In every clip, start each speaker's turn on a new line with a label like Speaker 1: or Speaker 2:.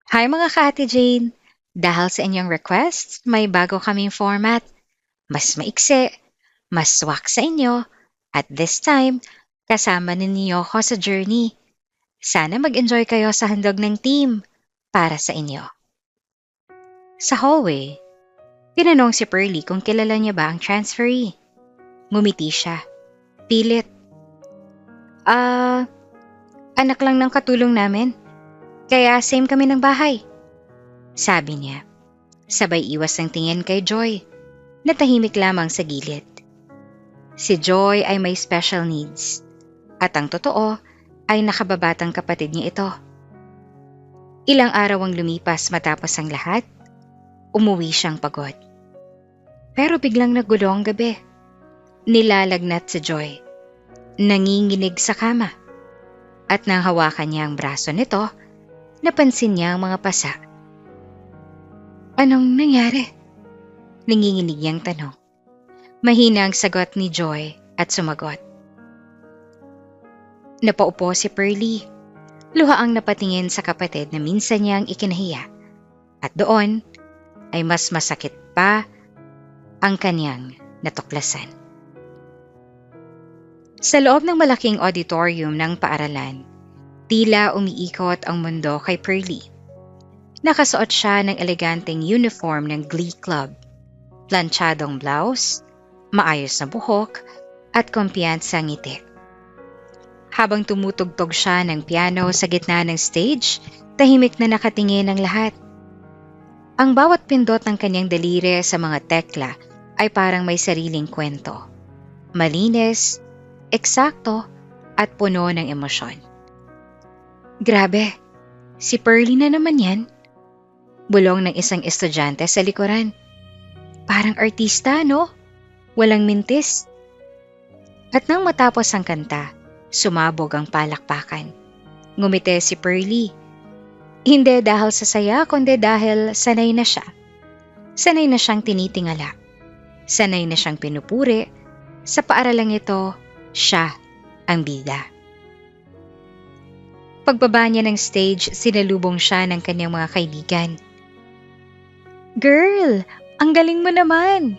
Speaker 1: Hi mga ka-Ate Jane! Dahil sa inyong requests, may bago kaming format. Mas maikse, mas swak sa inyo, at this time, kasama ninyo ako sa journey. Sana mag-enjoy kayo sa handog ng team para sa inyo. Sa hallway, tinanong si Pearly kung kilala niya ba ang transferee. Ngumiti siya. Pilit. Ah, anak lang ng katulong namin. Kaya same kami ng bahay. Sabi niya. Sabay iwas ng tingin kay Joy, na tahimik lamang sa gilid. Si Joy ay may special needs, at ang totoo ay nakababatang kapatid niya ito. Ilang araw ang lumipas matapos ang lahat, umuwi siyang pagod. Pero biglang nagulo ang gabi. Nilalagnat si Joy, nanginginig sa kama, at nang hawakan niya ang braso nito, napansin niya ang mga pasa. Anong nangyari? Nanginginig niyang tanong. Mahina ang sagot ni Joy at sumagot. Napaupo si Pearly. Luha ang napatingin sa kapatid na minsan niyang ikinahiya. At doon ay mas masakit pa ang kanyang natuklasan. Sa loob ng malaking auditorium ng paaralan, tila umiikot ang mundo kay Pearly. Nakasuot siya ng eleganteng uniform ng Glee Club, planchadong blouse, maayos na buhok, at kumpiyansang ngiti. Habang tumutugtog siya ng piano sa gitna ng stage, tahimik na nakatingin ang lahat. Ang bawat pindot ng kanyang daliri sa mga tekla ay parang may sariling kwento. Malinis, eksakto, at puno ng emosyon. Grabe, si Pearly na naman yan. Bulong ng isang estudyante sa likuran. Parang artista, no? Walang mintis. At nang matapos ang kanta, sumabog ang palakpakan. Ngumiti si Pearly. Hindi dahil sa saya, kundi dahil sanay na siya. Sanay na siyang tinitingala. Sanay na siyang pinupuri. Sa paaralang ito, siya ang bida. Pagbaba niya ng stage, sinalubong siya ng kanyang mga kaibigan. Girl, ang galing mo naman!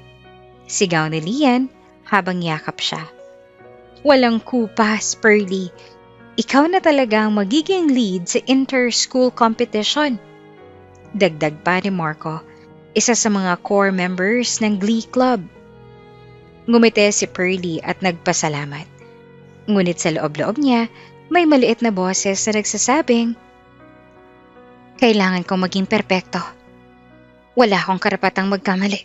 Speaker 1: Sigaw ni Lian habang yakap siya. Walang kupas, Pearly. Ikaw na talaga ang magiging lead sa inter-school competition. Dagdag pa ni Marco, isa sa mga core members ng Glee Club. Ngumiti si Pearly at nagpasalamat. Ngunit sa loob-loob niya, may maliit na boses na nagsasabing, kailangan kong maging perpekto. Wala akong karapatang magkamali.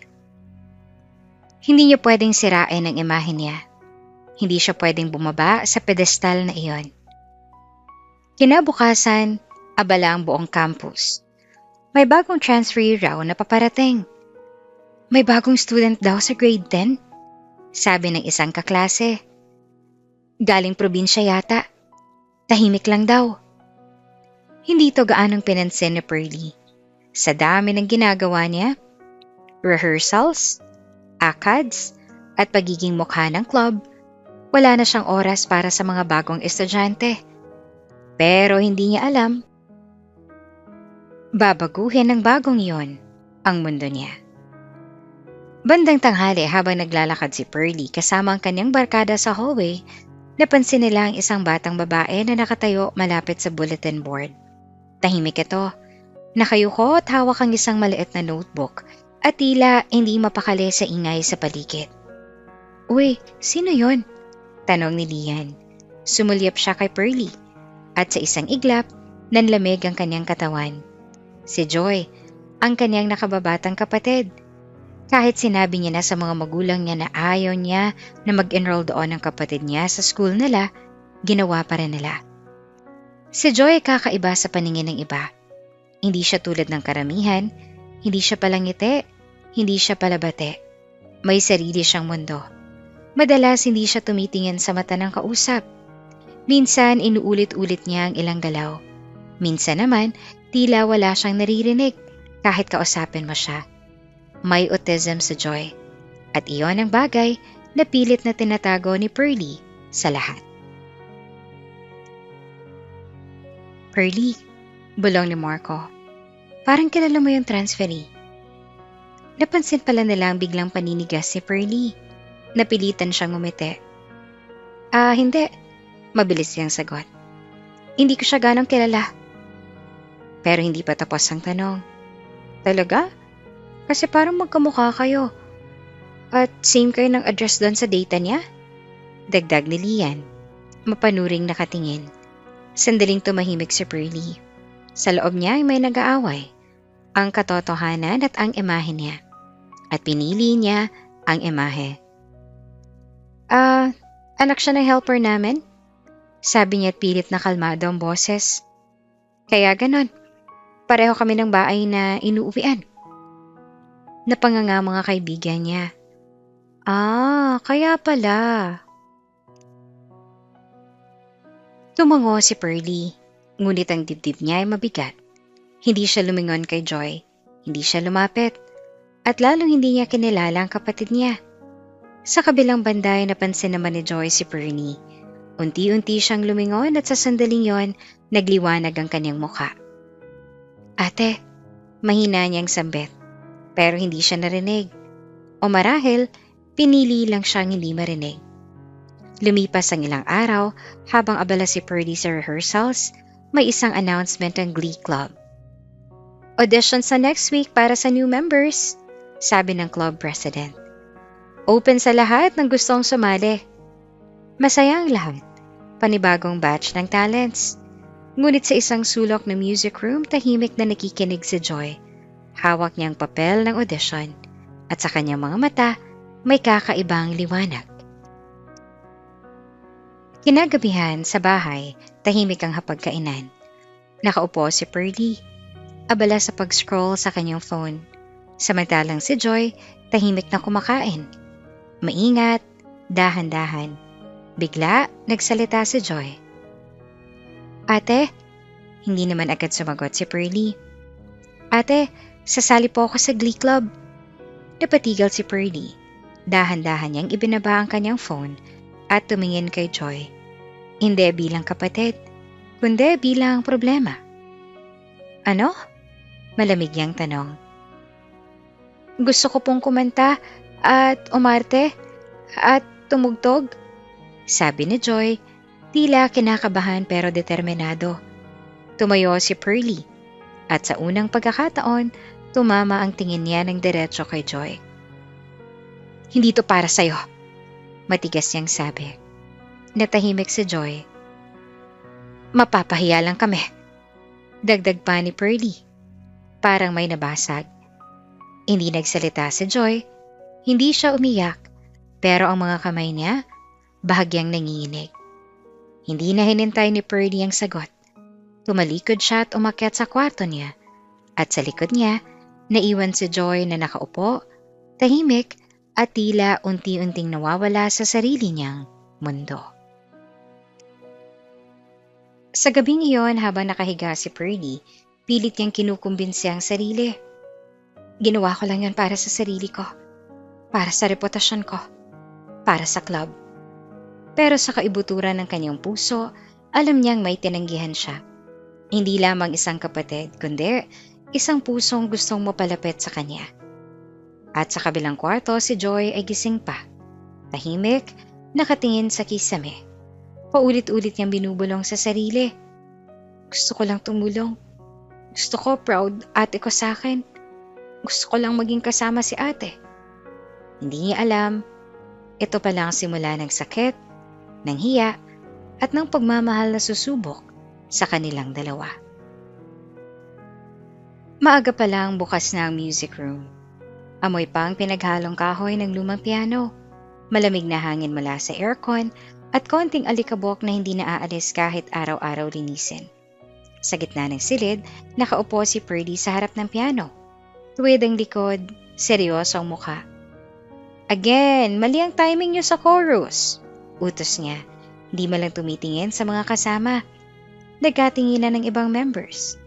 Speaker 1: Hindi niya pwedeng sirain ang imahe niya. Hindi siya pwedeng bumaba sa pedestal na iyon. Kinabukasan, abala ang buong campus. May bagong transferee raw na paparating. May bagong student daw sa grade 10, sabi ng isang kaklase. Galing probinsya yata. Tahimik lang daw. Hindi ito gaanong pinansin ni Pearly. Sa dami ng ginagawa niya, rehearsals, ACADS, at pagiging mukha ng club, wala na siyang oras para sa mga bagong estudyante. Pero hindi niya alam, babaguhin ng bagong iyon ang mundo niya. Bandang tanghali habang naglalakad si Pearly kasama ang kanyang barkada sa hallway, napansin nila ang isang batang babae na nakatayo malapit sa bulletin board. Tahimik ito, nakayuko at hawak ang isang maliit na notebook at tila hindi mapakali sa ingay sa paligid. Uy, sino yon? Tanong ni Lian. Sumulyap siya kay Pearly at sa isang iglap, nanlamig ang kanyang katawan. Si Joy, ang kanyang nakababatang kapatid. Kahit sinabi niya na sa mga magulang niya na ayaw niya na mag-enroll doon ang kapatid niya sa school nila, ginawa pa rin nila. Si Joy ay kakaiba sa paningin ng iba. Hindi siya tulad ng karamihan, hindi siya palangiti, hindi siya palabate. May sarili siyang mundo. Madalas hindi siya tumitingin sa mata ng kausap. Minsan inuulit-ulit niya ang ilang galaw. Minsan naman, tila wala siyang naririnig kahit kausapin mo siya. May autism sa Joy. At iyon ang bagay na pilit na tinatago ni Pearly sa lahat. Pearly, bulong ni Marco. Parang kilala mo yung transferee. Napansin pala nilang biglang paninigas si Pearlie. Napilitan siyang ngumiti. Hindi. Mabilis siyang sagot. Hindi ko siya ganong kilala. Pero hindi pa tapos ang tanong. Talaga? Kasi parang magkamukha kayo. At same kayo ng address doon sa data niya? Dagdag ni Lian. Mapanuring nakatingin. Sandaling tumahimik si Pearlie. Sa loob niya ay may nag-aaway. Ang katotohanan at ang imahe niya. At pinili niya ang imahe. Anak siya ng helper namin? Sabi niya at pilit na kalmado ang boses. Kaya ganon. Pareho kami ng bahay na inuuwian. Napanganga mga kaibigan niya. Kaya pala. Tumango si Pearlie, ngunit ang dibdib niya ay mabigat. Hindi siya lumingon kay Joy, hindi siya lumapit, at lalong hindi niya kinilala ang kapatid niya. Sa kabilang banda ay napansin naman ni Joy si Pearlie. Unti-unti siyang lumingon at sa sandaling yon, nagliwanag ang kanyang mukha. Ate, mahina niyang sambit, pero hindi siya narinig. O marahil, pinili lang siyang hindi marinig. Lumipas ang ilang araw, habang abala si Pearlie sa rehearsals, may isang announcement ng Glee Club. Audition sa next week para sa new members, sabi ng club president. Open sa lahat ng gustong sumali. Masaya ang lahat, panibagong batch ng talents. Ngunit sa isang sulok ng music room, tahimik na nakikinig si Joy. Hawak niyang papel ng audition at sa kanyang mga mata may kakaibang liwanag. Kinagabihan sa bahay, tahimik ang hapagkainan. Nakaupo si Pearlie, abala sa pag-scroll sa kanyang phone. Samantalang si Joy, tahimik na kumakain. Maingat, dahan-dahan. Bigla, nagsalita si Joy. Ate, hindi naman agad sumagot si Pearlie. Ate, sasali po ako sa Glee Club. Napatigal si Pearlie. Dahan-dahan niyang ibinaba ang kanyang phone at tumingin kay Joy. Hindi bilang kapatid, kundi bilang problema. Ano? Malamig niyang tanong. Gusto ko pong kumanta at umarte at tumugtog, sabi ni Joy, tila kinakabahan pero determinado. Tumayo si Pearlie at sa unang pagkakataon, tumama ang tingin niya ng diretso kay Joy. Hindi to para sa'yo, matigas niyang sabi. Natahimik si Joy. Mapapahiya lang kami, dagdag pa ni Pearlie. Parang may nabasag. Hindi nagsalita si Joy, hindi siya umiyak, pero ang mga kamay niya, bahagyang nanginginig. Hindi na hinintay ni Pearlie ang sagot. Tumalikod siya at umakyat sa kwarto niya, at sa likod niya, naiwan si Joy na nakaupo, tahimik, at tila unti-unting nawawala sa sarili niyang mundo. Sa gabing iyon, habang nakahiga si Pearlie, pilit niyang kinukumbinsi ang sarili. Ginawa ko lang yan para sa sarili ko, para sa reputasyon ko, para sa club. Pero sa kaibuturan ng kanyang puso, alam niyang may tinanggihan siya. Hindi lamang isang kapatid, kundi isang pusong gustong mapalapit sa kanya. At sa kabilang kwarto, si Joy ay gising pa. Tahimik, nakatingin sa kisame. Paulit-ulit niyang binubulong sa sarili. Gusto ko lang tumulong. Gusto ko proud ate ko sa akin. Gusto ko lang maging kasama si ate. Hindi niya alam, ito pala ang simula ng sakit, ng hiya, at ng pagmamahal na susubok sa kanilang dalawa. Maaga pa lang bukas na ang music room. Amoy pa ang pinaghalong kahoy ng lumang piano, malamig na hangin mula sa aircon at konting alikabok na hindi naaalis kahit araw-araw linisin. Sa gitna ng silid, nakaupo si Pearlie sa harap ng piano. Tuwid ang likod, seryoso ang mukha. Again, mali ang timing niyo sa chorus, utos niya. Di man lang tumitingin sa mga kasama. Nagkatinginan ng ibang members.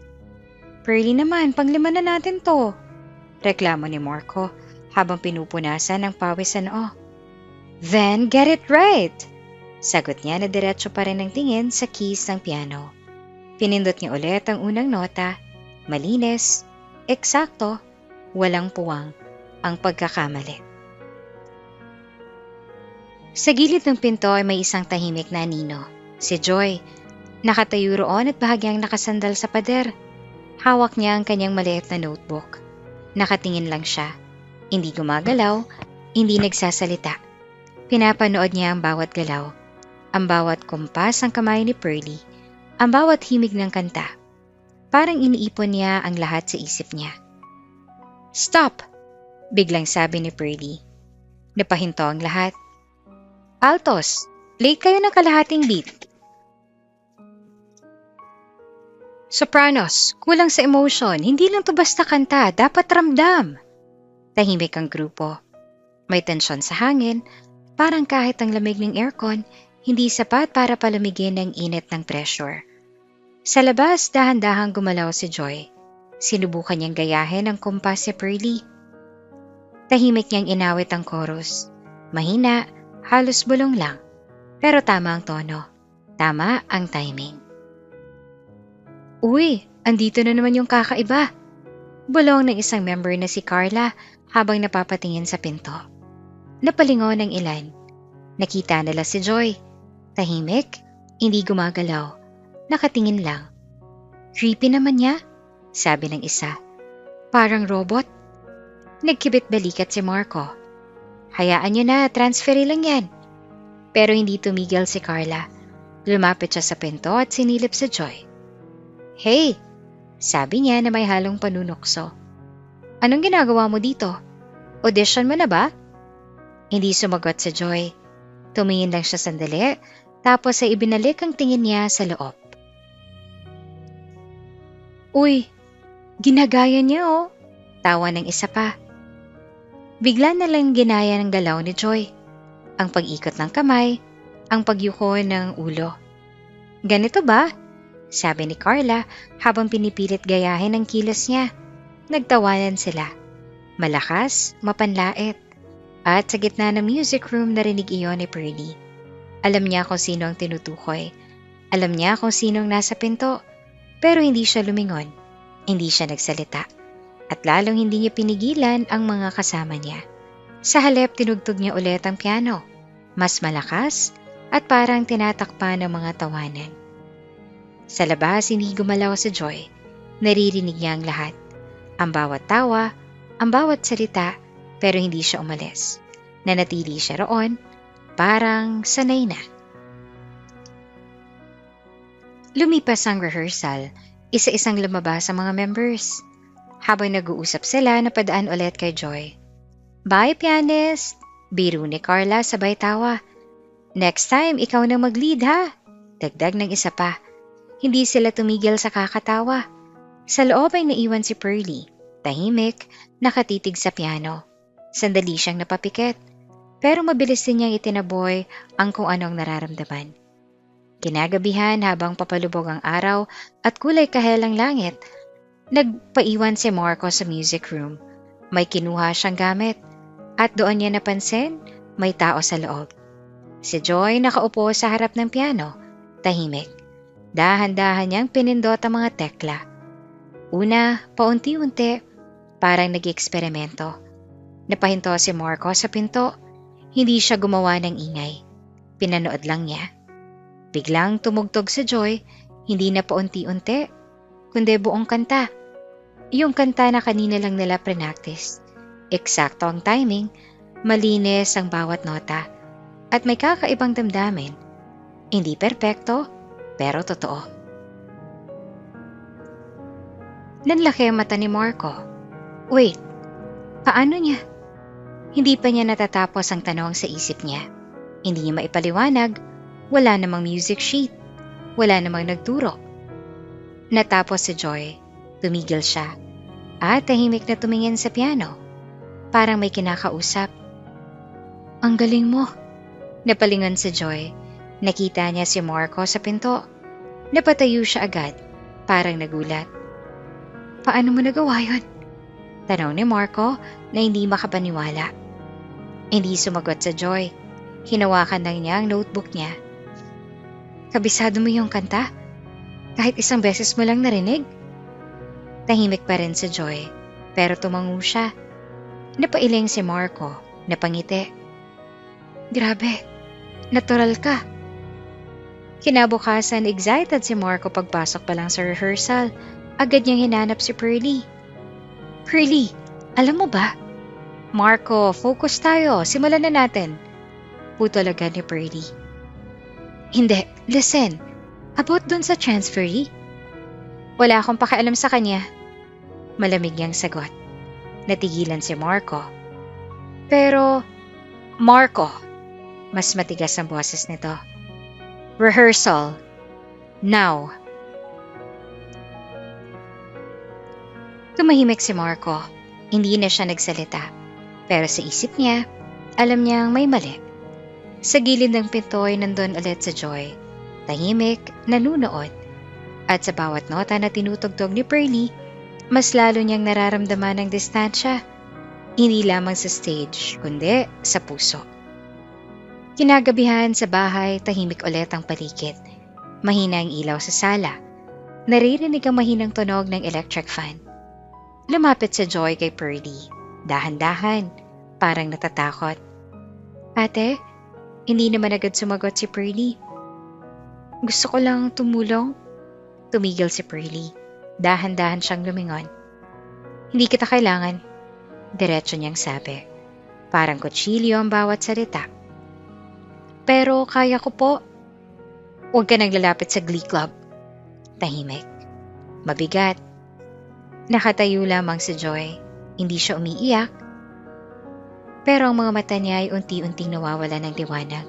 Speaker 1: Pearlie naman, panglima na natin to, reklamo ni Marco habang pinupunasan ng pawis sa noo. Then get it right, sagot niya na diretso pa rin ang tingin sa keys ng piano. Pinindot niya ulit ang unang nota, malinis, Eksakto, walang puwang ang pagkakamali. Sa gilid ng pinto ay may isang tahimik na anino. Si Joy, nakatayo roon at bahagyang nakasandal sa pader. Hawak niya ang kanyang maliit na notebook. Nakatingin lang siya. Hindi gumagalaw, hindi nagsasalita. Pinapanood niya ang bawat galaw, ang bawat kumpas ng kamay ni Pearly, ang bawat himig ng kanta. Parang iniipon niya ang lahat sa isip niya. "Stop!" biglang sabi ni Pearly. Napahinto ang lahat. "Altos, late kayo ng kalahating beat." "Sopranos, kulang sa emotion. Hindi lang to basta kanta, dapat ramdam." Tahimik ang grupo. May tensyon sa hangin, parang kahit ang lamig ng aircon, hindi sapat para palamigin ang init ng pressure. Sa labas, dahan-dahang gumalaw si Joy. Sinubukan niyang gayahin ang kumpas si Pearly. Tahimik niyang inawit ang chorus. Mahina, halos bulong lang. Pero tama ang tono. Tama ang timing. "Uy, andito na naman yung kakaiba." Bulong ng isang member na si Carla habang napapatingin sa pinto. Napalingon ng ilan. Nakita nila si Joy. Tahimik, hindi gumagalaw. Nakatingin lang. "Creepy naman niya," sabi ng isa. "Parang robot." Nagkibit balikat si Marco. "Hayaan niyo na, transferi lang yan." Pero hindi tumigil si Carla. Lumapit siya sa pinto at sinilip si Joy. "Hey," sabi niya na may halong panunokso. "Anong ginagawa mo dito? Audition mo na ba?" Hindi sumagot si Joy. Tumingin lang siya sandali, tapos ay ibinalik ang tingin niya sa loob. "Uy, ginagaya niya oh," tawa ng isa pa. Bigla na lang ginaya ng galaw ni Joy. Ang pag-ikot ng kamay, ang pagyuko ng ulo. "Ganito ba?" sabi ni Carla habang pinipilit gayahin ang kilos niya. Nagtawanan sila. Malakas, mapanlait. At sa gitna ng music room narinig iyon ni Pearly. Alam niya kung sino ang tinutukoy. Alam niya kung sinong nasa pinto. Pero hindi siya lumingon. Hindi siya nagsalita. At lalong hindi niya pinigilan ang mga kasama niya. Sa halip tinugtog niya ulit ang piano. Mas malakas at parang tinatakpan ng mga tawanan. Sa labas hindi gumalaw si Joy. Naririnig niya ang lahat. Ang bawat tawa, ang bawat salita, pero hindi siya umalis. Nanatili siya roon, parang sanay na. Lumipas ang rehearsal, isa-isang lumabas ang mga members. Habang nag-uusap sila, napadaan ulit kay Joy. "Bye, pianist!" Biro ni Carla sabay tawa. "Next time, ikaw na mag-lead ha!" Dagdag ng isa pa. Hindi sila tumigil sa kakatawa. Sa loob ay naiwan si Pearly. Tahimik, nakatitig sa piano. Sandali siyang napapikit. Pero mabilis din niyang itinaboy ang kung anong nararamdaman. Kinagabihan habang papalubog ang araw at kulay kahelang langit, nagpaiwan si Marco sa music room. May kinuha siyang gamit at doon niya napansin may tao sa loob. Si Joy nakaupo sa harap ng piano, tahimik. Dahan-dahan niyang pinindot ang mga tekla. Una, paunti-unti, parang nag-eksperimento. Napahinto si Marco sa pinto. Hindi siya gumawa ng ingay. Pinanood lang niya. Biglang tumugtog si Joy, hindi na paunti-unti, kundi buong kanta. Yung kanta na kanina lang nila pre-practice. Eksakto ang timing, malinis ang bawat nota, at may kakaibang damdamin. Hindi perpekto, pero totoo. Nanlaki ang mata ni Marco. Wait, paano niya? Hindi pa niya natatapos ang tanong sa isip niya. Hindi niya maipaliwanag, wala namang music sheet, wala namang nagturo. Natapos si Joy, tumigil siya, at tahimik na tumingin sa piano. Parang may kinakausap. "Ang galing mo." Napalingon si Joy. Nakita niya si Marco sa pinto. Napatayo siya agad, parang nagulat. "Paano mo nagawa yun?" Tanong ni Marco na hindi makapaniwala. Hindi sumagot sa Joy. Hinawakan lang niya ang notebook niya. "Kabisado mo yung kanta? Kahit isang beses mo lang narinig?" Tahimik pa rin si Joy, pero tumango siya. Napailing si Marco, napangiti. Grabe, natural ka. Kinabukasan, excited si Marco pagpasok pa lang sa rehearsal. Agad niyang hinanap si Pearly. Pearly, alam mo ba? Marco, focus tayo. Simulan na natin. Putol agad ni Pearly. Hindi, listen. About dun sa transferee? Wala akong pakialam sa kanya. Malamig niyang sagot. Natigilan si Marco. Pero, Marco, mas matigas ang boses nito. Rehearsal. Now. Tumahimik si Marco. Hindi na siya nagsalita. Pero sa isip niya, alam niyang may mali. Sa gilid ng pinto ay nandun ulit si Joy. Tahimik, nanunood. At sa bawat nota na tinutugtog ni Pearly, mas lalo niyang nararamdaman ang distansya. Hindi lamang sa stage, kundi sa puso. Kinagabihan sa bahay, tahimik ulit ang paligid. Mahina ang ilaw sa sala. Naririnig ang mahinang tunog ng electric fan. Lumapit si Joy kay Pearly. Dahan-dahan, parang natatakot. Ate, hindi naman agad sumagot si Pearly. Gusto ko lang tumulong. Tumigil si Pearly. Dahan-dahan siyang lumingon. Hindi kita kailangan. Diretso niyang sabi. Parang kutsilyo ang bawat salita. Pero kaya ko po. Huwag ka naglalapit sa Glee Club. Tahimik. Mabigat. Nakatayo lamang si Joy. Hindi siya umiiyak. Pero ang mga mata niya ay unti-unting nawawala ng liwanag.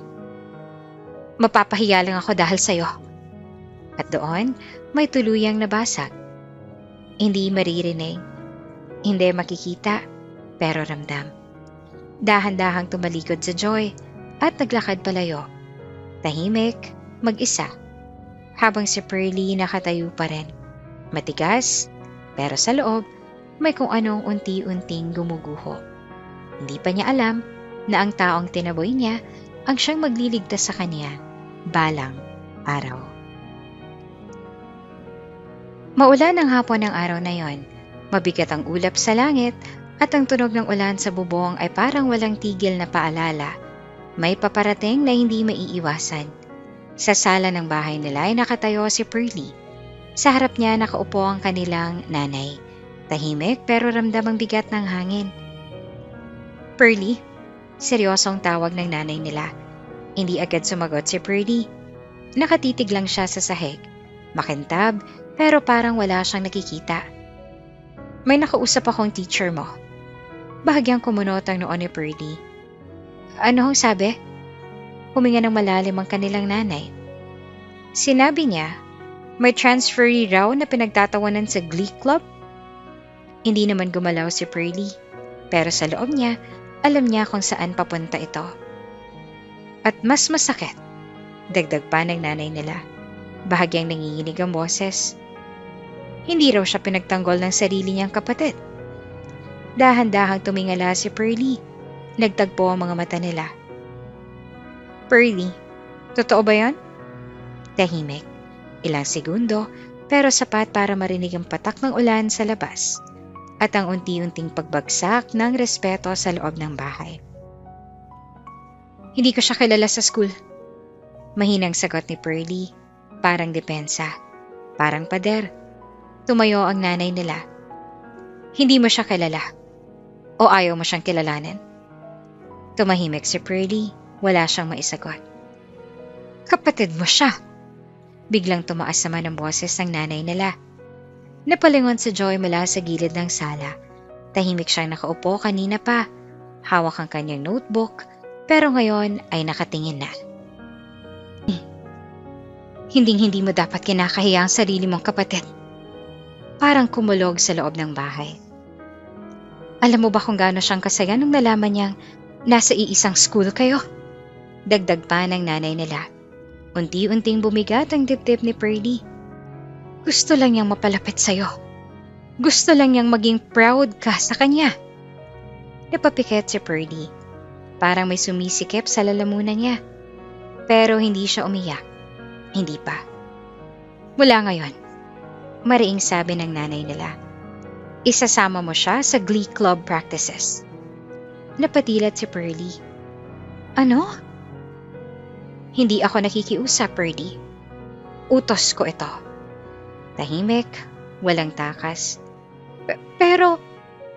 Speaker 1: Mapapahiya lang ako dahil sa'yo. At doon, may tuluyang nabasag. Hindi maririnig. Hindi makikita, pero ramdam. Dahan-dahang tumalikod sa Joy at naglakad palayo. Tahimik, mag-isa. Habang si Pearly nakatayo pa rin. Matigas, pero sa loob, may kung anong unti-unting gumuguho. Hindi pa niya alam na ang taong tinaboy niya ang siyang magliligtas sa kanya balang araw. Maulan ang hapon ng araw na yon. Mabigat ang ulap sa langit at ang tunog ng ulan sa bubong ay parang walang tigil na paalala. May paparating na hindi maiiwasan. Sa sala ng bahay nila ay nakatayo si Pearly. Sa harap niya nakaupo ang kanilang nanay. Tahimik pero ramdam ang bigat ng hangin. Pearly, seryosong tawag ng nanay nila. Hindi agad sumagot si Pearly. Nakatitig lang siya sa sahig. Makintab pero parang wala siyang nakikita. May nakausap akong teacher mo. Bahagyang kumunot ang noon ni Pearly. Ano hong sabi? Huminga ng malalim ang kanilang nanay. Sinabi niya, may transferee raw na pinagtatawanan sa Glee Club? Hindi naman gumalaw si Pearly, pero sa loob niya, alam niya kung saan papunta ito. At mas masakit, dagdag pa ng nanay nila, bahagyang nanginginig ang boses. Hindi raw siya pinagtanggol ng sarili niyang kapatid. Dahan-dahang tumingala si Pearly, nagtagpo ang mga mata nila. Pearly, totoo ba yan? Tahimik. Ilang segundo, pero sapat para marinig ang patak ng ulan sa labas at ang unti-unting pagbagsak ng respeto sa loob ng bahay. Hindi ko siya kilala sa school. Mahinang sagot ni Pearly, parang depensa, parang pader. Tumayo ang nanay nila. Hindi mo siya kilala o ayaw mo siyang kilalanin? Tumahimik si Pearly, wala siyang maisagot. Kapatid mo siya! Biglang tumaas naman ang boses ng nanay nila. Napalingon si Joy mula sa gilid ng sala. Tahimik siyang nakaupo kanina pa. Hawak ang kanyang notebook, pero ngayon ay nakatingin na. Hinding-hindi mo dapat kinakahiya ang sarili mong kapatid. Parang kumulog sa loob ng bahay. Alam mo ba kung gaano siyang kasaya nung nalaman niyang nasa iisang school kayo? Dagdag pa ng nanay nila. Unti-unting bumigat ang dibdib ni Pearly. Gusto lang niyang mapalapit sa'yo. Gusto lang niyang maging proud ka sa kanya. Napapikit si Pearly. Parang may sumisikip sa lalamunan niya. Pero hindi siya umiyak. Hindi pa. Mula ngayon, mariing sabi ng nanay nila. Isasama mo siya sa Glee Club practices. Napatilat si Pearly. Ano? Hindi ako nakikiusap, Pearly. Utos ko ito. Tahimik, walang takas. Pero,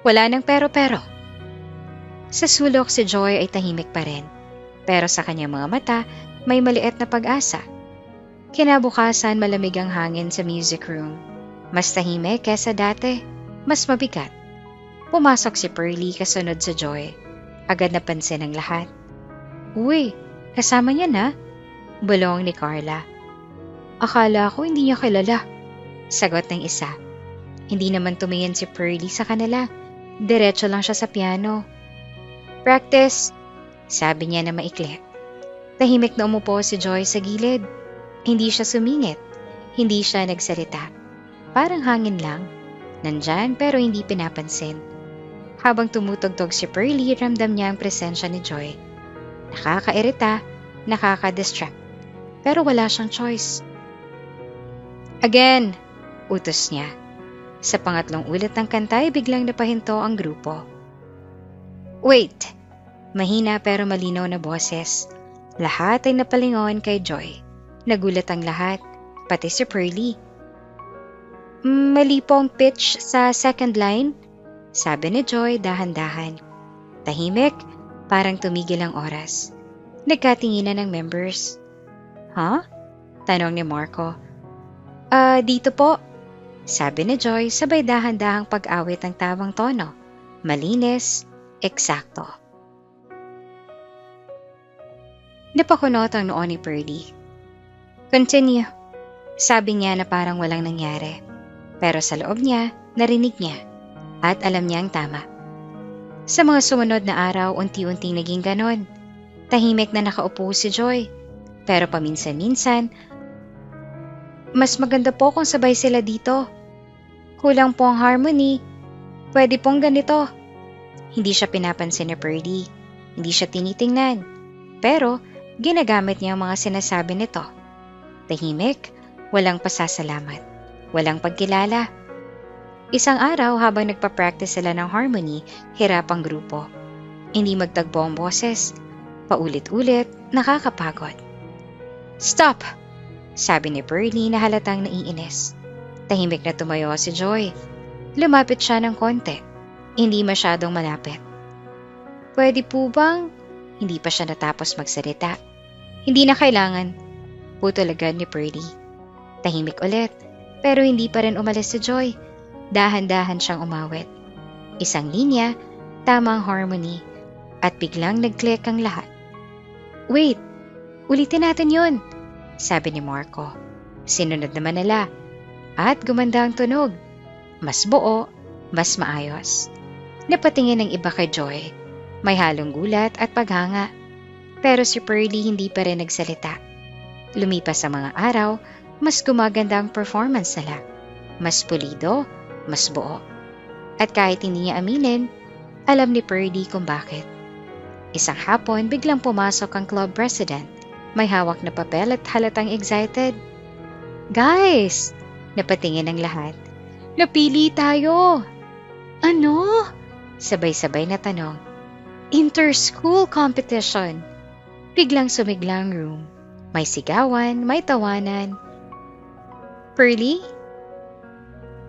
Speaker 1: wala nang pero-pero. Sa sulok si Joy ay tahimik pa rin. Pero sa kanyang mga mata, may maliit na pag-asa. Kinabukasan malamig ang hangin sa music room. Mas tahimik kesa dati, mas mabigat. Pumasok si Pearly kasunod sa Joy. Agad napansin ng lahat. Uy, kasama niya na? Bulong ni Carla. Akala ko hindi niya kilala. Sagot ng isa. Hindi naman tumingin si Pearly sa kanila. Diretso lang siya sa piano. Practice, sabi niya na maikli. Tahimik na umupo si Joy sa gilid. Hindi siya sumingit. Hindi siya nagsalita. Parang hangin lang. Nandyan pero hindi pinapansin. Habang tumutugtog si Pearly, ramdam niya ang presensya ni Joy. Nakakairita, nakaka-distract. Pero wala siyang choice. Again, utos niya. Sa pangatlong ulit ng kanta ay biglang napahinto ang grupo. Wait! Mahina pero malinaw na boses. Lahat ay napalingon kay Joy. Nagulat ang lahat, pati si Pearly. Mali po ang pitch sa second line, sabi ni Joy dahan-dahan. Tahimik, parang tumigil ang oras. Nagkatinginan ng members. Huh? Tanong ni Marco. Dito po, sabi ni Joy sabay dahan-dahang pag-awit ng tamang tono. Malinis, eksakto. Napakunot ang noo ni Pearly. Continue, sabi niya na parang walang nangyari. Pero sa loob niya, narinig niya at alam niya ang tama. Sa mga sumunod na araw, unti-unting naging ganon. Tahimik na nakaupo si Joy. Pero paminsan-minsan, mas maganda po kung sabay sila dito. Kulang po ang harmony. Pwede pong ganito. Hindi siya pinapansin ni Pearly. Hindi siya tinitingnan. Pero ginagamit niya ang mga sinasabi nito. Tahimik, walang pasasalamat, walang pagkilala. Isang araw habang nagpa-practice sila ng harmony, hirap ang grupo. Hindi magtagpo ang boses. Paulit-ulit, nakakapagod. Stop! Sabi ni Pearly na halatang naiinis. Tahimik na tumayo si Joy. Lumapit siya ng konti. Hindi masyadong malapit. Pwede po bang? Hindi pa siya natapos magsalita. Hindi na kailangan. Putol agad ni Pearly. Tahimik ulit, pero hindi pa rin umalis si Joy. Dahan-dahan siyang umawit. Isang linya, tamang harmony, at biglang nag-click ang lahat. Wait, ulitin natin yun, sabi ni Marco. Sinunod naman nila, at gumanda ang tunog. Mas buo, mas maayos. Napatingin ng iba kay Joy. May halong gulat at paghanga. Pero si Pearly hindi pa rin nagsalita. Lumipas sa mga araw, mas gumaganda ang performance nila. Mas pulido, mas buo. At kahit hindi niya aminin, alam ni Pearly kung bakit. Isang hapon, biglang pumasok ang club president. May hawak na papel at halatang excited. Guys! Napatingin ang lahat. Napili tayo! Ano? Sabay-sabay na tanong. Inter-school competition. Biglang sumigla ang room. May sigawan, may tawanan. Pearly?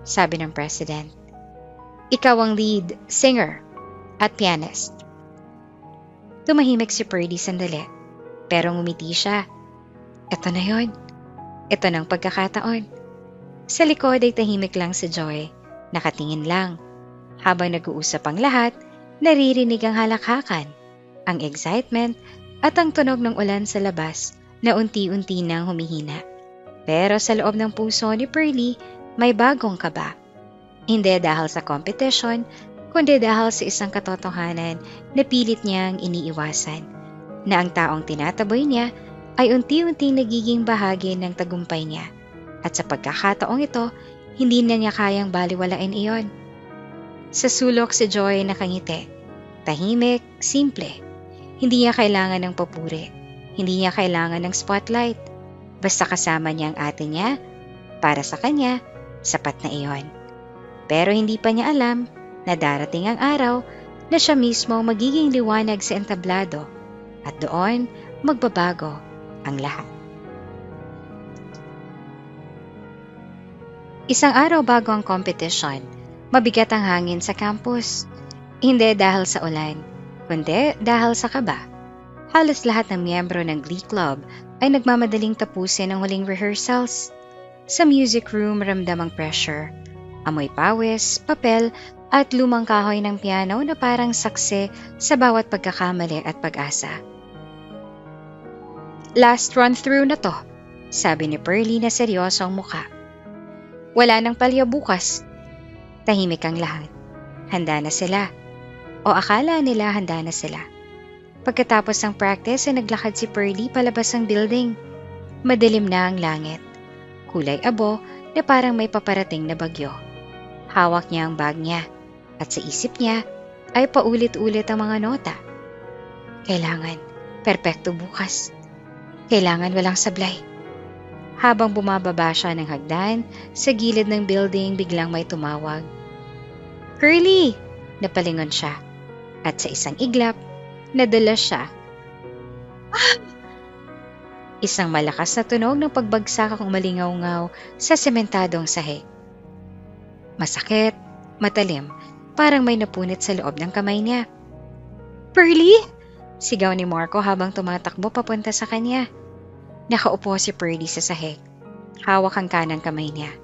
Speaker 1: Sabi ng president. Ikaw ang lead singer at pianist. Tumahimik si Pearly sandali, pero ngumiti siya. Ito na yon. Ito ng pagkakataon. Sa likod ay tahimik lang si Joy, nakatingin lang. Habang nag-uusap ang lahat, naririnig ang halakhakan, ang excitement at ang tunog ng ulan sa labas na unti-unti nang humihina. Pero sa loob ng puso ni Pearly, may bagong kaba. Hindi dahil sa competition, kundi dahil sa isang katotohanan na pilit niyang iniiwasan, na ang taong tinataboy niya ay unti-unting nagiging bahagi ng tagumpay niya. At sa pagkakataong ito, hindi na niya kayang baliwalain iyon. Sa sulok si Joy nakangiti. Tahimik, simple. Hindi niya kailangan ng papuri. Hindi niya kailangan ng spotlight. Basta kasama niya ang ate niya, para sa kanya, sapat na iyon. Pero hindi pa niya alam na darating ang araw na siya mismo magiging liwanag sa entablado at doon magbabago ang lahat. Isang araw bago ang competition, mabigat ang hangin sa campus. Hindi dahil sa ulan, kundi dahil sa kaba. Halos lahat ng miyembro ng Glee Club ay nagmamadaling tapusin ang huling rehearsals. Sa music room ramdam ang pressure. Amoy pawis, papel at lumang kahoy ng piano na parang saksi sa bawat pagkakamali at pag-asa. Last run-through na to, sabi ni Pearlie na seryoso ang mukha. Wala nang palya bukas. Tahimik ang lahat. Handa na sila. O akala nila handa na sila. Pagkatapos ng practice ay naglakad si Pearlie palabas ng building. Madilim na ang langit. Kulay abo na parang may paparating na bagyo. Hawak niya ang bag niya at sa isip niya ay paulit-ulit ang mga nota. Kailangan, perpekto bukas. Kailangan walang sablay. Habang bumababa siya ng hagdan, sa gilid ng building biglang may tumawag. Curly! Napalingon siya at sa isang iglap, nadala siya. Ah! Isang malakas na tunog ng pagbagsak ang umalingaw-ngaw sa sementadong sahig. Masakit, matalim, parang may napunit sa loob ng kamay niya. Pearlie! Sigaw ni Marco habang tumatakbo papunta sa kanya. Nakaupo si Pearlie sa sahig. Hawak ang kanang kamay niya.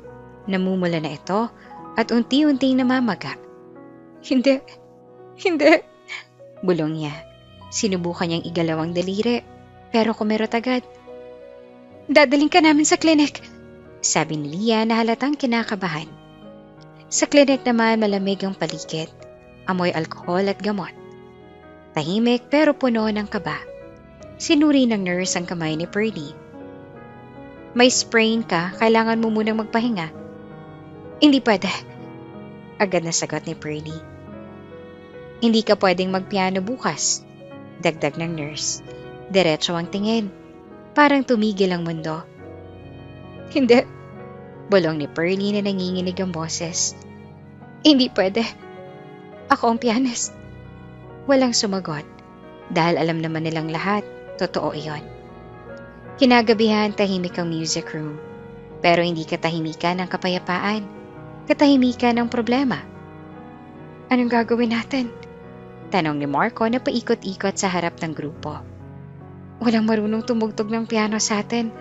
Speaker 1: Namumula na ito at unti-unting namamaga. Hindi, bulong niya. Sinubukan niyang igalawang daliri, pero kumirot agad. Dadaling ka namin sa klinik, sabi ni Lia na halatang kinakabahan. Sa klinik naman malamig ang paligid, amoy alkohol at gamot. Tahimik pero puno ng kaba. Sinuri ng nurse ang kamay ni Pearlie. May sprain ka, kailangan mo munang magpahinga. Hindi pwede, agad na sagot ni Pearlie. Hindi ka pwedeng magpiano bukas, dagdag ng nurse. Diretso ang tingin, parang tumigil ang mundo. Hindi, bulong ni Pearlie na nanginginig ang boses. Hindi pwede. Ako ang pianist. Walang sumagot dahil alam naman nilang lahat, totoo iyon. Kinagabihan tahimik ang music room, pero hindi katahimikan ng kapayapaan, katahimikan ng problema. Anong gagawin natin? Tanong ni Marco na paikot-ikot sa harap ng grupo. Walang marunong tumugtog ng piano sa atin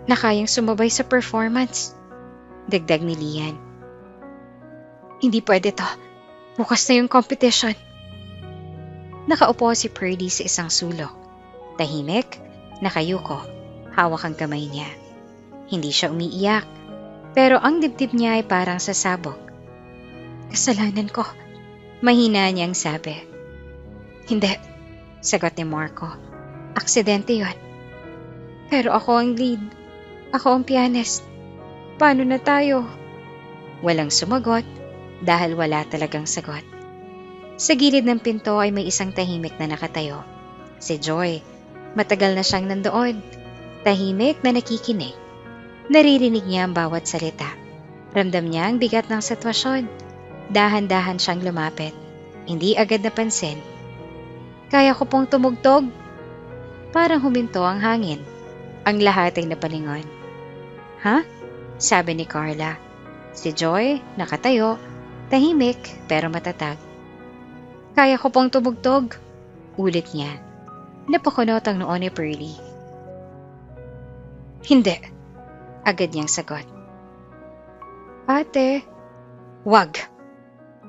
Speaker 1: na kayang sumabay sa performance. Dagdag ni Lian. Hindi pwede to. Bukas na yung competition. Nakaupo si Pearlie sa isang sulok. Tahimik, nakayuko, hawak ang kamay niya. Hindi siya umiiyak, pero ang dibdib niya ay parang sasabog. Kasalanan ko, mahina niyang sabi. Hindi, sagot ni Marco. Aksidente yon. Pero ako ang lead. Ako ang pianist. Paano na tayo? Walang sumagot dahil wala talagang sagot. Sa gilid ng pinto ay may isang tahimik na nakatayo. Si Joy. Matagal na siyang nandoon. Tahimik na nakikinig. Naririnig niya ang bawat salita. Ramdam niya ang bigat ng sitwasyon. Dahan-dahan siyang lumapit. Hindi agad napansin. Kaya ko pong tumugtog. Parang huminto ang hangin. Ang lahat ay napalingon. Ha? Sabi ni Carla. Si Joy, nakatayo, tahimik pero matatag. Kaya ko pong tumugtog. Ulit niya. Napakunot ang noo ni Pearlie. Hindi. Agad niyang sagot. Ate. Wag.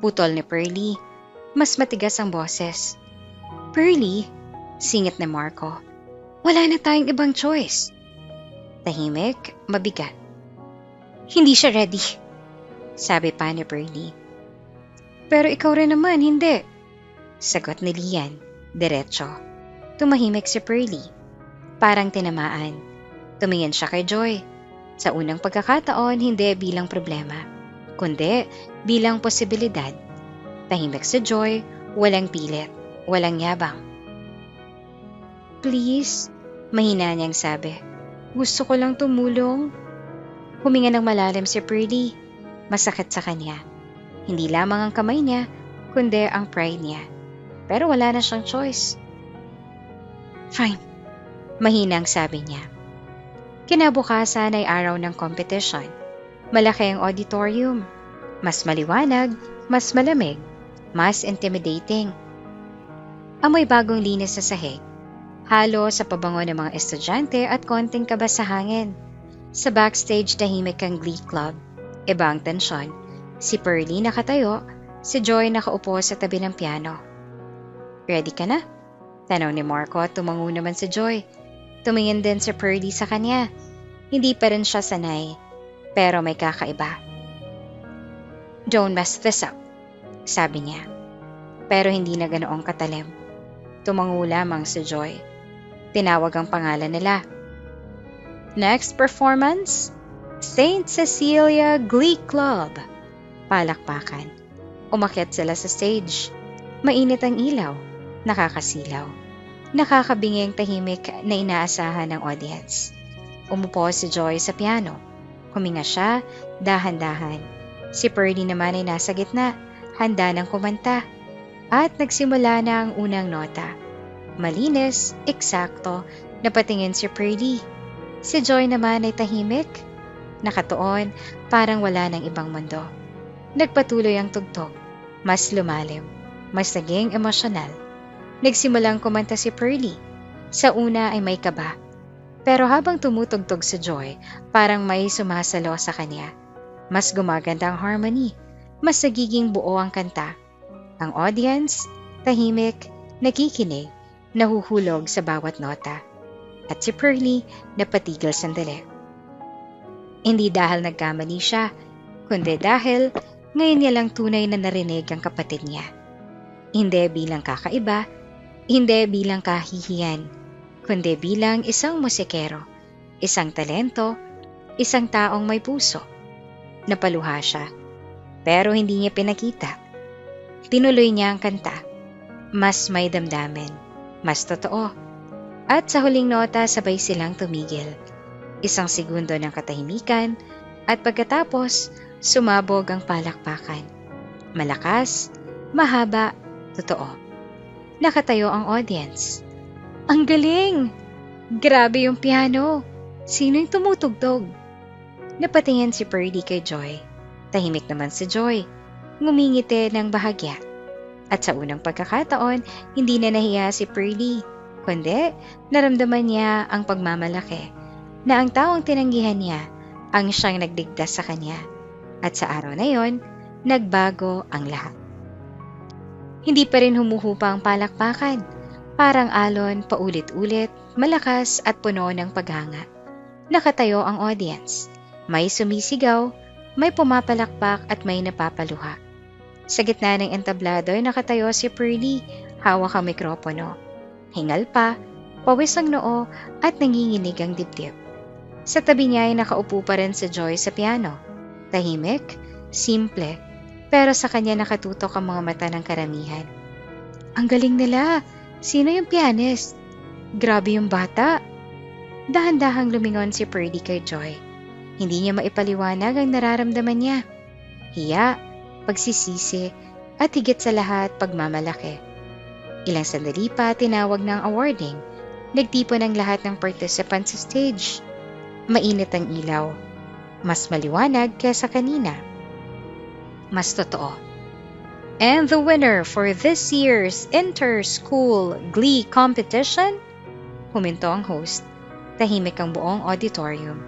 Speaker 1: Putol ni Pearlie. Mas matigas ang boses. Pearlie, singit ni Marco. Wala na tayong ibang choice. Tahimik, mabigat. Hindi siya ready, sabi pa ni Pearlie. Pero ikaw rin naman, hindi. Sagot ni Lian, diretso. Tumahimik si Pearlie. Parang tinamaan. Tumingin siya kay Joy. Sa unang pagkakataon, hindi bilang problema, kundi bilang posibilidad. Tahimik si Joy, walang pilit, walang yabang. Please, mahina niyang sabi. Gusto ko lang tumulong. Huminga ng malalim si Pearlie. Masakit sa kanya. Hindi lamang ang kamay niya, kundi ang pride niya. Pero wala na siyang choice. Fine, mahinang sabi niya. Kinabukasan ay araw ng competition. Malaki ang auditorium. Mas maliwanag, mas malamig, mas intimidating. Amoy bagong linis sa sahig. Halo sa pabango ng mga estudyante at konting kaba sa hangin. Sa backstage tahimik ang Glee Club. Iba ang tensyon. Si Pearlie nakatayo, si Joy nakaupo sa tabi ng piano. Ready ka na? Tanong ni Marco at tumango naman si Joy. Tumingin din si Pearlie sa kanya. Hindi pa rin siya sanay, pero may kakaiba. Don't mess this up, sabi niya. Pero hindi na ganoong katalim. Tumango lamang si Joy. Tinawag ang pangalan nila. Next performance, St. Cecilia Glee Club. Palakpakan. Umakyat sila sa stage. Mainit ang ilaw. Nakakasilaw. Nakakabingi ang tahimik na inaasahan ng audience. Umupo si Joy sa piano. Huminga siya, dahan-dahan. Si Pearlie naman ay nasa gitna, handa ng kumanta. At nagsimula na ang unang nota. Malinis, eksakto, napatingin si Pearlie. Si Joy naman ay tahimik. Nakatuon, parang wala ng ibang mundo. Nagpatuloy ang tugtog. Mas lumalim, mas naging emosyonal. Nagsimulang kumanta si Pearlie. Sa una ay may kaba. Pero habang tumutugtog si Joy, parang may sumasalo sa kanya. Mas gumaganda ang harmony. Mas nagiging buo ang kanta. Ang audience, tahimik, nakikinig, nahuhulog sa bawat nota. At si Pearlie napatigil sandali. Hindi dahil nagkamali siya, kundi dahil ngayon niya lang tunay na narinig ang kapatid niya. Hindi bilang kakaiba, hindi bilang kahihiyan, kundi bilang isang musikero, isang talento, isang taong may puso. Napaluha siya, pero hindi niya pinakita. Tinuloy niya ang kanta. Mas may damdamin, mas totoo. At sa huling nota sabay silang tumigil. Isang segundo ng katahimikan at pagkatapos sumabog ang palakpakan. Malakas, mahaba, totoo. Nakatayo ang audience. Ang galing! Grabe yung piano! Sino yung tumutugtog? Napatingin si Pearlie kay Joy. Tahimik naman si Joy. Ngumingiti ng bahagya. At sa unang pagkakataon, hindi na nahiya si Pearlie. Kundi, naramdaman niya ang pagmamalaki na ang taong tinanggihan niya ang siyang nagligtas sa kanya. At sa araw na yon, nagbago ang lahat. Hindi pa rin humuhupa ang palakpakan. Parang alon, paulit-ulit, malakas at puno ng paghanga. Nakatayo ang audience. May sumisigaw, may pumapalakpak at may napapaluha. Sa gitna ng entablado ay nakatayo si Pearlie, hawak ang mikropono. Hingal pa, pawis ang noo at nanginginig ang dibdib. Sa tabi niya ay nakaupo pa rin si Joy sa piano. Tahimik, simple, pero sa kanya nakatutok ang mga mata ng karamihan. Ang galing nila! Sino yung pianist? Grabe yung bata! Dahan-dahang lumingon si Pearlie kay Joy. Hindi niya maipaliwanag ang nararamdaman niya. Hiya, pagsisisi, at higit sa lahat pagmamalaki. Ilang sandali pa tinawag ng awarding. Nagtipon ang lahat ng participants sa stage. Mainit ang ilaw. Mas maliwanag kaysa kanina. Mas totoo. And the winner for this year's Inter-School Glee Competition? Huminto ang host. Tahimik ang buong auditorium.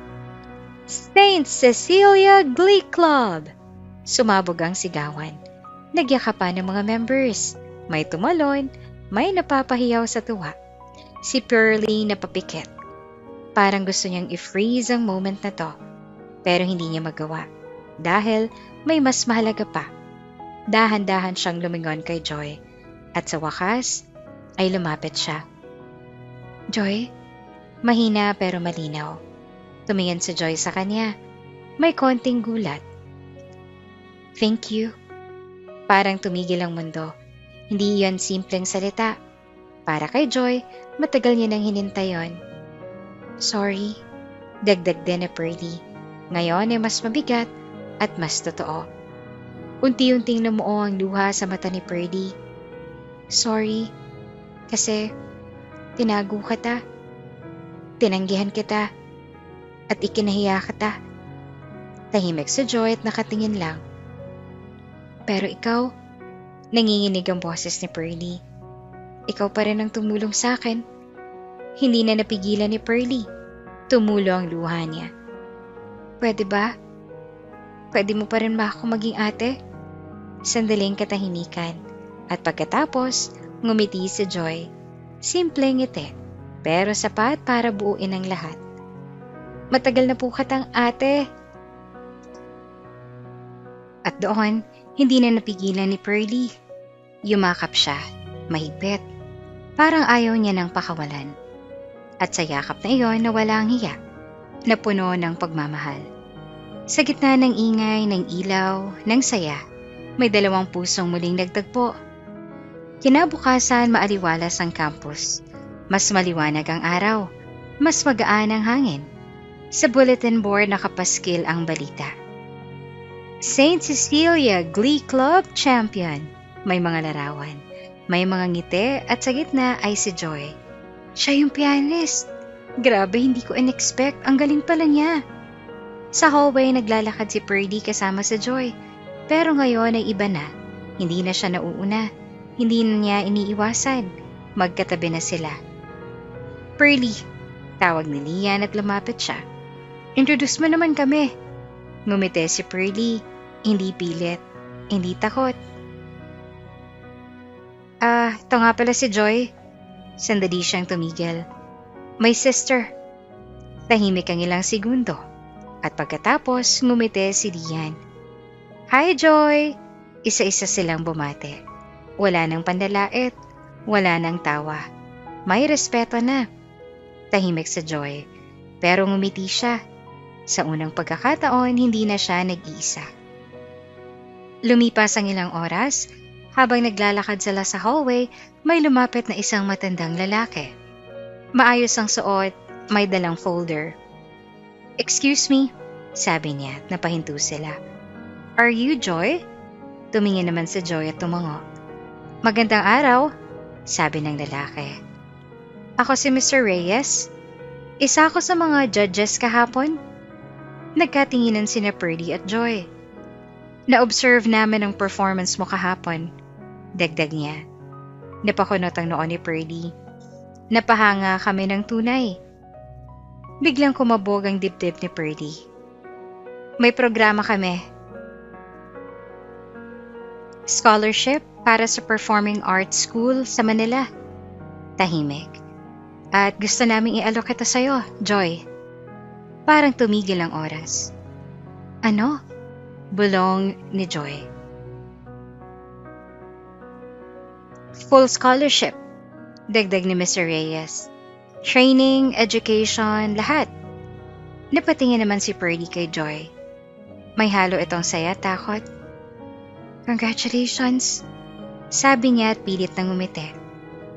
Speaker 1: St. Cecilia Glee Club! Sumabog ang sigawan. Nagyakapan ng mga members. May tumalon, may napapahiyaw sa tuwa. Si Pearlie napapikit. Parang gusto niyang i-freeze ang moment na to. Pero hindi niya magawa. Dahil may mas mahalaga pa. Dahan-dahan siyang lumingon kay Joy. At sa wakas, ay lumapit siya. Joy? Mahina pero malinaw. Tumingin si Joy sa kanya. May konting gulat. Thank you. Parang tumigil ang mundo. Hindi yan simpleng salita. Para kay Joy, matagal niya nang hinintay yon. Sorry. Dagdag din na Pearlie. Ngayon ay mas mabigat at mas totoo. Unti-unting namuo ang luha sa mata ni Pearlie. Sorry, kasi tinago kita, tinanggihan kita, at ikinahiya kita. Tahimik si Joy at nakatingin lang. Pero ikaw, nanginginig ang boses ni Pearlie. Ikaw pa rin ang tumulong sa akin. Hindi na napigilan ni Pearlie. Tumulo ang luha niya. Pwede ba? Pwede mo pa rin ba ako maging ate? Sandaling katahimikan. At pagkatapos, ngumiti si Joy. Simpleng ngiti, pero sapat para buuin ang lahat. Matagal na po katang ate. At doon, hindi na napigilan ni Pearlie. Yumakap siya, mahigpit. Parang ayaw niya nang pakawalan. At sa yakap na iyon nawala ang hiya, na puno ng pagmamahal. Sa gitna ng ingay, ng ilaw, ng saya, may dalawang pusong muling nagtagpo. Kinabukasan maaliwalas ang campus. Mas maliwanag ang araw, mas magaan ang hangin. Sa bulletin board nakapaskil ang balita. Saint Cecilia Glee Club Champion. May mga larawan, may mga ngiti at sa gitna ay si Joy. Siya yung pianist. Grabe, hindi ko in-expect. Ang galing pala niya. Sa hallway naglalakad si Pearlie kasama si Joy. Pero ngayon ay iba na. Hindi na siya nauuna. Hindi na niya iniiwasan. Magkatabi na sila. Pearlie, tawag ni Lian at lumapit siya. Introduce mo naman kami. Ngumiti si Pearlie. Hindi pilit. Hindi takot. Ito nga pala si Joy. Sandali siyang tumigil. My sister. Tahimik ang ilang segundo. At pagkatapos, ngumiti si Lian. Hi, Joy! Isa-isa silang bumate. Wala nang pandalait. Wala nang tawa. May respeto na. Tahimik sa Joy. Pero ngumiti siya. Sa unang pagkakataon, hindi na siya nag-iisa. Lumipas ang ilang oras. Habang naglalakad sila sa hallway, may lumapit na isang matandang lalaki. Maayos ang suot, may dalang folder. Excuse me, sabi niya at napahinto sila. Are you Joy? Tumingin naman si Joy at tumango. Magandang araw, sabi ng lalaki. Ako si Mr. Reyes. Isa ako sa mga judges kahapon. Nagkatinginan sina Pearlie at Joy. Na-observe namin ang performance mo kahapon. Dagdag niya. Napakunot ang noo ni Pearlie. Napahanga kami ng tunay. Biglang kumabog ang dibdib ni Pearlie. May programa kami. Scholarship para sa Performing Arts School sa Manila. Tahimik. At gusto naming i-alok kita sa'yo, Joy. Parang tumigil ang oras. Ano? Bulong ni Joy. Full scholarship, dagdag ni Mr. Reyes. Training, education, lahat. Napatingin naman si Pearlie kay Joy. May halo itong saya, takot. Congratulations, sabi niya at pilit nang umiti.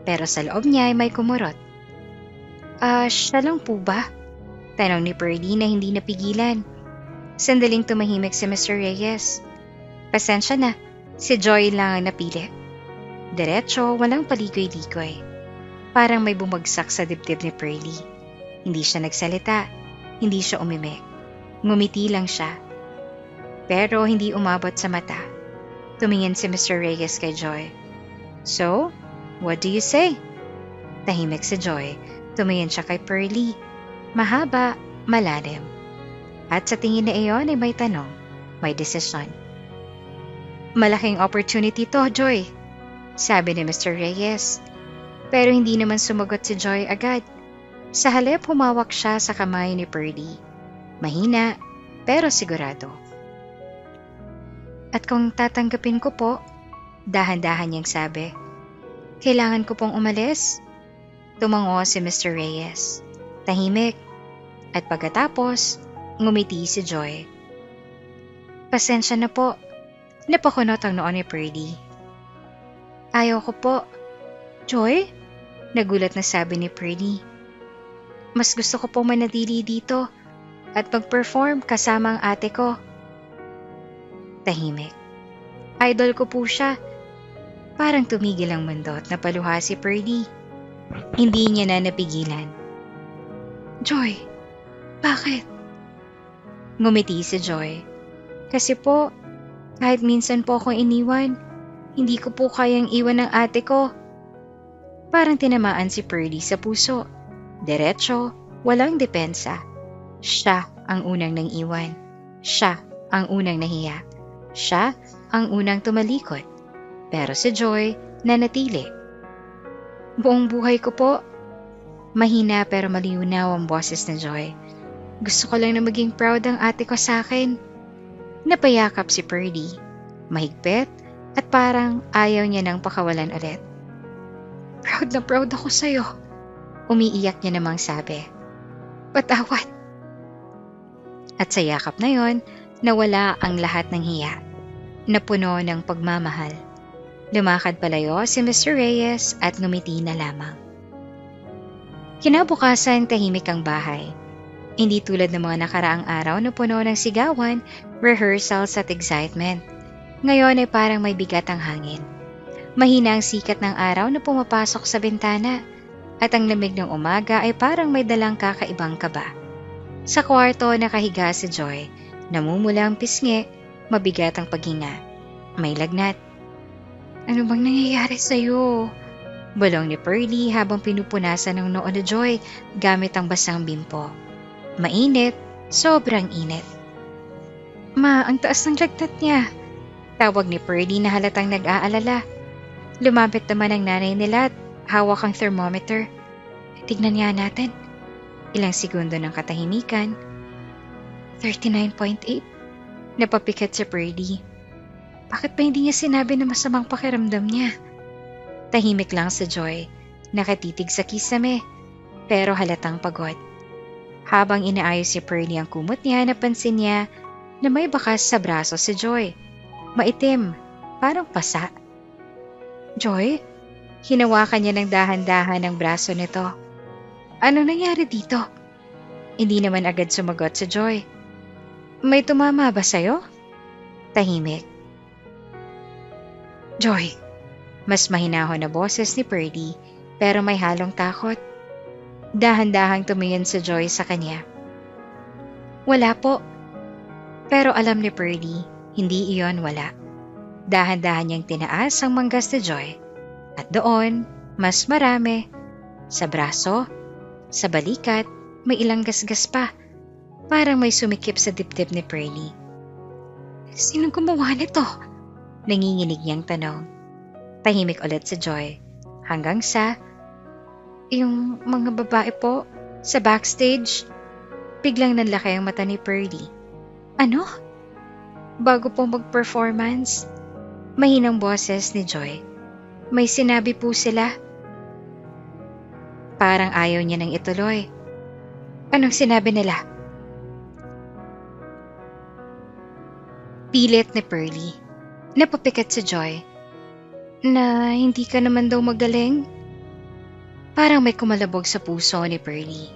Speaker 1: Pero sa loob niya ay may kumurot. Siya lang po ba? Tanong ni Pearlie na hindi napigilan. Sandaling tumahimik si Mr. Reyes. Pasensya na, si Joy lang ang napili. Diretso, walang paligoy-ligoy. Parang may bumagsak sa dibdib ni Pearlie. Hindi siya nagsalita, hindi siya umimik. Ngumiti lang siya. Pero hindi umabot sa mata. Tumingin si Mr. Reyes kay Joy. So, what do you say? Tahimik si Joy. Tumingin siya kay Pearlie. Mahaba, malalim. At sa tingin na iyon ay may tanong, may desisyon. Malaking opportunity to, Joy, sabi ni Mr. Reyes. Pero hindi naman sumagot si Joy agad. Sa halip humawak siya sa kamay ni Pearlie. Mahina, pero sigurado. At kung tatanggapin ko po, dahan-dahan niyang sabi, kailangan ko pong umalis? Tumango si Mr. Reyes. Tahimik. At pagkatapos, ngumiti si Joy. Pasensya na po. Napakunot ang noo ni Pearlie. Ayaw ko po. Joy? Nagulat na sabi ni Pearlie. Mas gusto ko pong manatili dito at mag-perform kasama ang ate ko. Tahimik. Idol ko po siya. Parang tumigil ang mundo at napaluha si Pearly. Hindi niya na napigilan. Joy, bakit? Ngumiti si Joy. Kasi po, kahit minsan po akong iniwan, hindi ko po kayang iwan ng ate ko. Parang tinamaan si Pearly sa puso. Diretso, walang depensa. Siya ang unang nang iwan. Siya ang unang nahiya. Siya ang unang tumalikod. Pero si Joy nanatili. Buong buhay ko po. Mahina pero malinaw ang boses ni Joy. Gusto ko lang na maging proud ang ate ko sa akin. Napayakap si Pearly. Mahigpit at parang ayaw niya nang pakawalan ulit. Proud na proud ako sa'yo. Umiiyak niya namang sabi. Patawad. At sa yakap na yon, nawala ang lahat ng hiya. Napuno ng pagmamahal. Lumakad palayo si Mr. Reyes at ngumiti na lamang. Kinabukasan tahimik ang bahay. Hindi tulad ng mga nakaraang araw na puno ng sigawan, rehearsals at excitement. Ngayon ay parang may bigat ang hangin. Mahina ang sikat ng araw na pumapasok sa bintana at ang lamig ng umaga ay parang may dalang kakaibang kaba. Sa kwarto nakahiga si Joy, namumula ang pisngi, mabigat ang paghinga. May lagnat. Ano bang nangyayari sa'yo? Bulong ni Pearly habang pinupunasan ng noo ni Joy gamit ang basang bimpo. Mainit, sobrang init. Ma, ang taas ng lagnat niya. Tawag ni Pearly na halatang nag-aalala. Lumapit naman ang nanay nila at hawak ang thermometer. Tignan niya natin. Ilang segundo ng katahimikan. 39.8. Napapikit si Pearly. Bakit ba hindi niya sinabi na masamang pakiramdam niya? Tahimik lang si Joy. Nakatitig sa kisame. Pero halatang pagod. Habang inaayos si Pearly ang kumot niya, napansin niya na may bakas sa braso si Joy. Maitim. Parang pasa. Joy? Hinawakan niya ng dahan-dahan ang braso nito. Ano nangyari dito? Hindi naman agad sumagot si Joy. May tumama ba sa'yo? Tahimik. Joy. Mas mahinahon na boses ni Pearly pero may halong takot. Dahan-dahang tumingin si Joy sa kanya. Wala po. Pero alam ni Pearly, hindi iyon wala. Dahan-dahan niyang tinaas ang manggas ni Joy. At doon, mas marami. Sa braso, sa balikat, may ilang gasgas pa. Parang may sumikip sa dibdib ni Pearly. Sinong gumawa nito? Nanginginig niyang tanong. Tahimik ulit si Joy. Hanggang sa, yung mga babae po, sa backstage, biglang nanlaki ang mata ni Pearly. Ano? Bago po mag-performance, mahinang boses ni Joy. May sinabi po sila. Parang ayaw niya nang ituloy. Anong sinabi nila? Pilit ni Pearly. Napapikat si Joy. Na hindi ka naman daw magaling? Parang may kumalabog sa puso ni Pearly.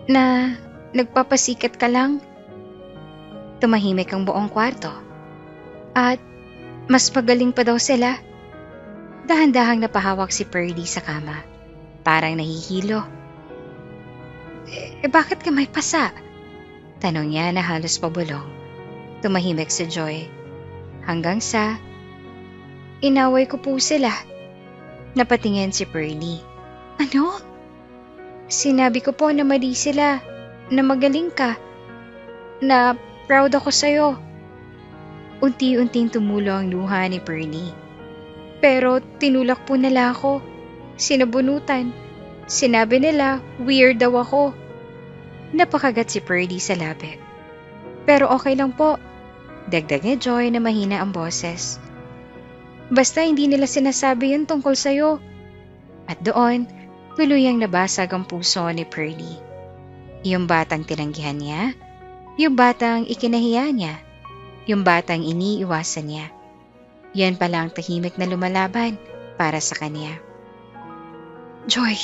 Speaker 1: Na nagpapasikat ka lang? Tumahimik ang buong kwarto. At mas magaling pa daw sila. Dahan-dahang napahawak si Pearly sa kama. Parang nahihilo. Bakit ka may pasa? Tanong niya na halos pabulong. Tumahimik si Joy. Hanggang sa, inaway ko po sila. Napatingin si Pearly. Ano? Sinabi ko po na mali sila, na magaling ka, na proud ako sa'yo. Unti-unting tumulo ang luha ni Pearly. Pero tinulak po nila ako. Sinabunutan. Sinabi nila, weird daw ako. Napakagat si Pearly sa labi. Pero okay lang po. Dagdag ni Joy na mahina ang boses. Basta hindi nila sinasabi yun tungkol sa'yo. At doon, tuluyang nabasag ang puso ni Pearly. Yung batang tinanggihan niya, yung batang ikinahiya niya, yung batang iniiwasan niya. Yan pala ang tahimik na lumalaban para sa kanya. Joy!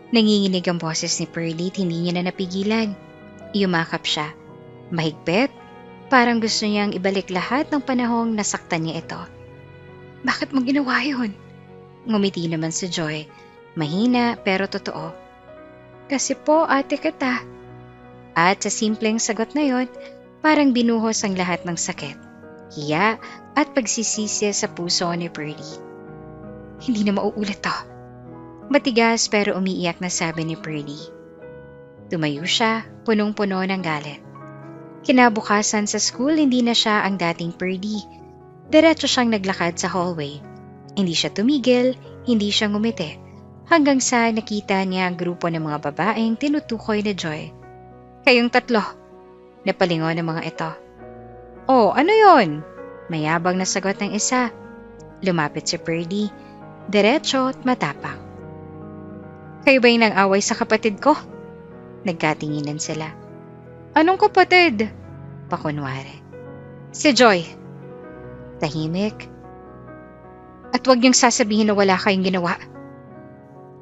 Speaker 1: Nanginginig ang boses ni Pearly at hindi niya na napigilan. Yumakap siya. Mahigpit, Parang gusto niyang ibalik lahat ng panahong nasaktan niya ito. Bakit mo ginawa yun? Ngumiti naman si Joy. Mahina pero totoo. Kasi po ate kita. At sa simpleng sagot na yon, parang binuhos ang lahat ng sakit, hiya at pagsisisi sa puso ni Pearly. Hindi na mauulit to. Matigas pero umiiyak na sabi ni Pearly. Tumayo siya, punong-puno ng galit. Kinabukasan sa school, hindi na siya ang dating Pearly. Diretso siyang naglakad sa hallway. Hindi siya tumigil, hindi siya ngumiti, hanggang sa nakita niya ang grupo ng mga babaeng tinutukoy ni Joy. Kayong tatlo, napalingon ng mga ito. Oh, ano yon? Mayabang na sagot ng isa. Lumapit si Pearly, diretso at matapang. Kayo ba yung nang-away sa kapatid ko? Nagkatinginan sila. Anong kapatid? Pakunwari. Si Joy. Tahimik. At huwag niyong sasabihin na wala kayong ginawa.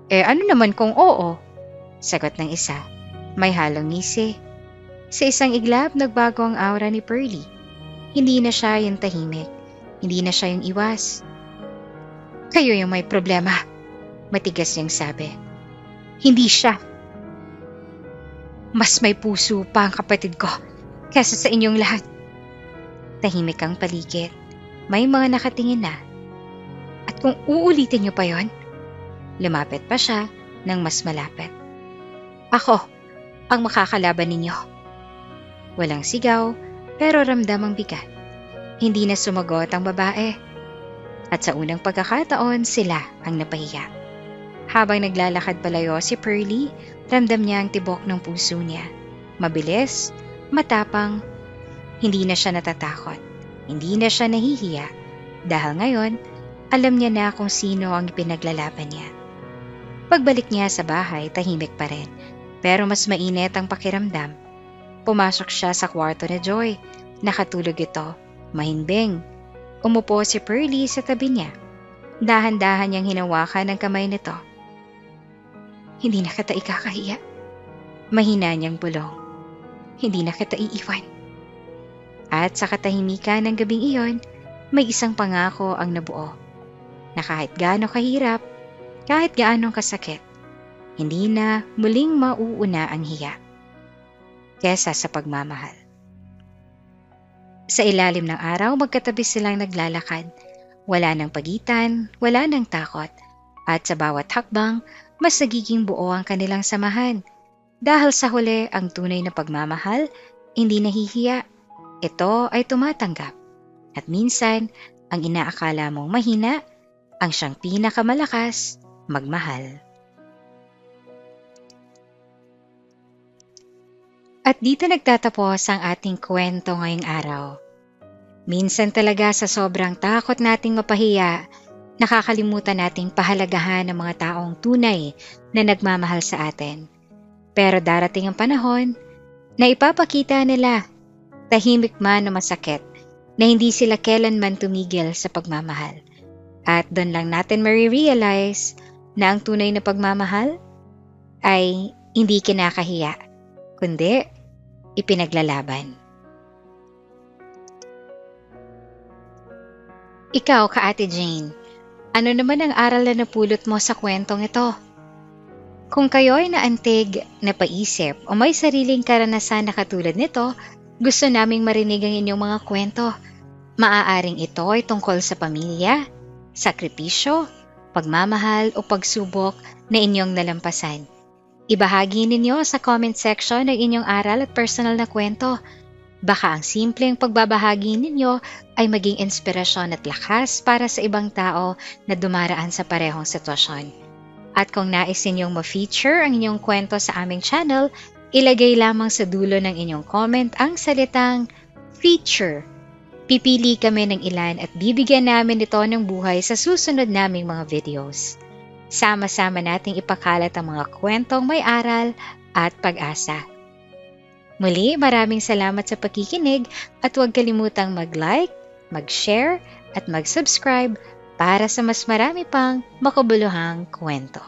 Speaker 1: Ano naman kung oo? Sagot ng isa. May halong ngisi. Sa isang iglap, nagbago ang aura ni Pearly. Hindi na siya yung tahimik. Hindi na siya yung iwas. Kayo yung may problema. Matigas niyang sabi. Hindi siya. Mas may puso pa ang kapatid ko kesa sa inyong lahat. Tahimik ang paligid. May mga nakatingin na. At kung uulitin niyo pa yon, lumapit pa siya ng mas malapit. Ako ang makakalaban ninyo. Walang sigaw, pero ramdam ang bigat. Hindi na sumagot ang babae. At sa unang pagkakataon, sila ang napahiya. Habang naglalakad palayo si Pearly, ramdam niya ang tibok ng puso niya. Mabilis, matapang, hindi na siya natatakot. Hindi na siya nahihiya. Dahil ngayon, alam niya na kung sino ang ipinaglalaban niya. Pagbalik niya sa bahay, tahimik pa rin. Pero mas mainit ang pakiramdam. Pumasok siya sa kwarto ni Joy. Nakatulog ito, mahimbing. Umupo si Pearly sa tabi niya. Dahan-dahan niyang hinawakan ang kamay nito. Hindi na kita ikakahiya. Mahina niyang bulong. Hindi na kita iiwan. At sa katahimikan ng gabing iyon, may isang pangako ang nabuo. Na kahit gaano kahirap, kahit gaano kasakit, hindi na muling mauuna ang hiya kesa sa pagmamahal. Sa ilalim ng araw, magkatabi silang naglalakad. Wala nang pagitan, wala nang takot, at sa bawat hakbang, mas nagiging buo ang kanilang samahan. Dahil sa huli, ang tunay na pagmamahal, hindi nahihiya. Ito ay tumatanggap. At minsan, ang inaakala mong mahina, ang siyang pinakamalakas magmahal. At dito nagtatapos ang ating kwento ngayong araw. Minsan talaga sa sobrang takot nating mapahiya, nakakalimutan nating pahalagahan ng mga taong tunay na nagmamahal sa atin. Pero darating ang panahon na ipapakita nila, tahimik man o masakit, na hindi sila kailanman tumigil sa pagmamahal. At doon lang natin marirealize na ang tunay na pagmamahal ay hindi kinakahiya, kundi ipinaglalaban. Ikaw, ka-Ate Jane, ano naman ang aral na napulot mo sa kwentong ito? Kung kayo ay naantig, napaisip o may sariling karanasan na katulad nito, gusto naming marinig ang inyong mga kwento. Maaaring ito ay tungkol sa pamilya, sakripisyo, pagmamahal o pagsubok na inyong nalampasan. Ibahagi ninyo sa comment section ang inyong aral at personal na kwento. Baka ang simpleng pagbabahagi ninyo ay maging inspirasyon at lakas para sa ibang tao na dumaraan sa parehong sitwasyon. At kung nais ninyong ma-feature ang inyong kwento sa aming channel, ilagay lamang sa dulo ng inyong comment ang salitang feature. Pipili kami ng ilan at bibigyan namin ito ng buhay sa susunod naming mga videos. Sama-sama nating ipakalat ang mga kwentong may aral at pag-asa. Muli, maraming salamat sa pakikinig at huwag kalimutang mag-like, mag-share at mag-subscribe para sa mas marami pang makabuluhang kwento.